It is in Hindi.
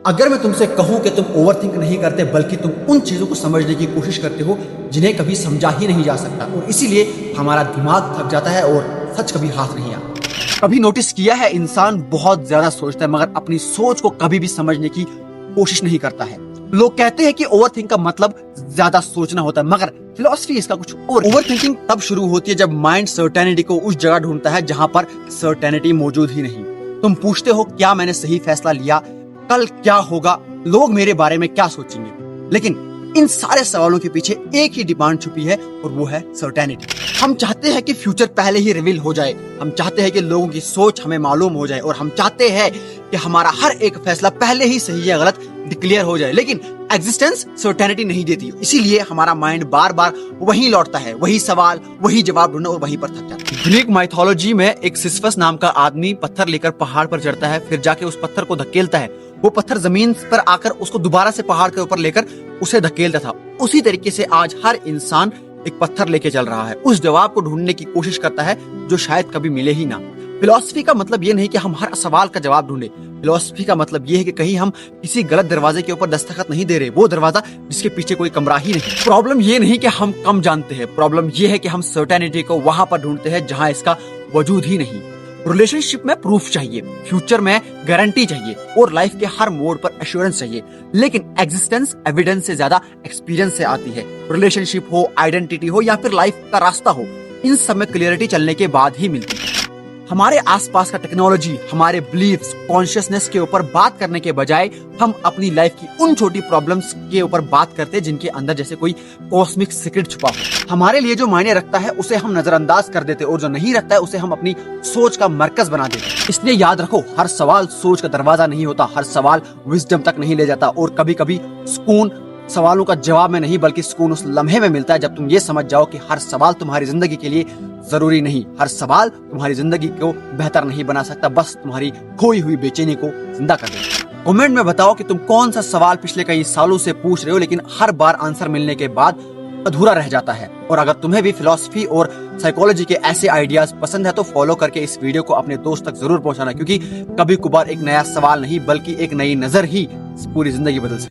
अगर मैं तुमसे कहूं कि तुम ओवरथिंक नहीं करते बल्कि तुम उन चीज़ों को समझने की कोशिश करते हो जिन्हें कभी समझा ही नहीं जा सकता, और इसीलिए हमारा दिमाग थक जाता है और सच कभी हाथ नहीं आता। कभी नोटिस किया है, इंसान बहुत ज्यादा सोचता है मगर अपनी सोच को कभी भी समझने की कोशिश नहीं करता है। लोग कहते हैं कि ओवरथिंक का मतलब ज्यादा सोचना होता है, मगर फिलॉसफी इसका कुछ और। ओवरथिंकिंग तब शुरू होती है जब माइंड सर्टेनिटी को उस जगह ढूंढता है जहां पर सर्टेनिटी मौजूद ही नहीं। तुम पूछते हो क्या मैंने सही फैसला लिया, कल क्या होगा, लोग मेरे बारे में क्या सोचेंगे, लेकिन इन सारे सवालों के पीछे एक ही डिमांड छुपी है और वो है सर्टेनिटी। हम चाहते हैं कि फ्यूचर पहले ही रिवील हो जाए, हम चाहते हैं कि लोगों की सोच हमें मालूम हो जाए, और हम चाहते हैं कि हमारा हर एक फैसला पहले ही सही या गलत डिक्लेयर हो जाए, लेकिन एग्जिस्टेंस सर्टेनिटी नहीं देती। इसीलिए हमारा माइंड बार बार वहीं लौटता है, वही सवाल, वही जवाब ढूंढना, और वहीं पर थक जाता है। ग्रीक माइथोलॉजी में एक सिसिफस नाम का आदमी पत्थर लेकर पहाड़ पर चढ़ता है, फिर जाके उस पत्थर को धकेलता है। वो पत्थर जमीन पर आकर उसको दोबारा से पहाड़ के ऊपर लेकर उसे धकेलता था। उसी तरीके से आज हर इंसान एक पत्थर लेके चल रहा है, उस जवाब को ढूंढने की कोशिश करता है जो शायद कभी मिले ही ना। फिलॉसफी का मतलब ये नहीं कि हम हर सवाल का जवाब ढूंढे, फिलॉसफी का मतलब ये है कि कहीं हम किसी गलत दरवाजे के ऊपर दस्तखत नहीं दे रहे, वो दरवाजा जिसके पीछे कोई कमरा ही नहीं। प्रॉब्लम ये नहीं कि हम कम जानते हैं, प्रॉब्लम ये है कि हम सर्टेनिटी को वहां पर ढूंढते हैं जहां इसका वजूद ही नहीं। रिलेशनशिप में प्रूफ चाहिए, फ्यूचर में गारंटी चाहिए, और लाइफ के हर मोड पर एश्योरेंस चाहिए, लेकिन एग्जिस्टेंस एविडेंस से ज्यादा एक्सपीरियंस से आती है। रिलेशनशिप हो, आइडेंटिटी हो या फिर लाइफ का रास्ता हो, इन सब में क्लियरिटी चलने के बाद ही मिलती है। हमारे आसपास का टेक्नोलॉजी, हमारे बिलीफ्स, कॉन्शियसनेस के ऊपर बात करने के बजाय हम अपनी लाइफ की उन छोटी प्रॉब्लम्स के ऊपर बात करते हैं जिनके अंदर जैसे कोई कॉस्मिक सीक्रेट छुपा हो। हमारे लिए जो मायने रखता है उसे हम नजरअंदाज कर देते, और जो नहीं रखता है उसे हम अपनी सोच का मरकज बना देते। इसलिए याद रखो, हर सवाल सोच का दरवाजा नहीं होता, हर सवाल विजडम तक नहीं ले जाता, और कभी कभी सुकून सवालों का जवाब में नहीं बल्कि सुकून उस लम्हे में मिलता है जब तुम ये समझ जाओ कि हर सवाल तुम्हारी जिंदगी के लिए जरूरी नहीं, हर सवाल तुम्हारी जिंदगी को बेहतर नहीं बना सकता, बस तुम्हारी खोई हुई बेचैनी को जिंदा कर देता। कमेंट में बताओ कि तुम कौन सा सवाल पिछले कई सालों से पूछ रहे हो लेकिन हर बार आंसर मिलने के बाद अधूरा रह जाता है। और अगर तुम्हें भी फिलॉसफी और साइकोलॉजी के ऐसे आइडियाज पसंद है तो फॉलो करके इस वीडियो को अपने दोस्त तक जरूर पहुंचाना, क्योंकि कभी कभार एक नया सवाल नहीं बल्कि एक नई नजर ही पूरी जिंदगी बदल सकती है।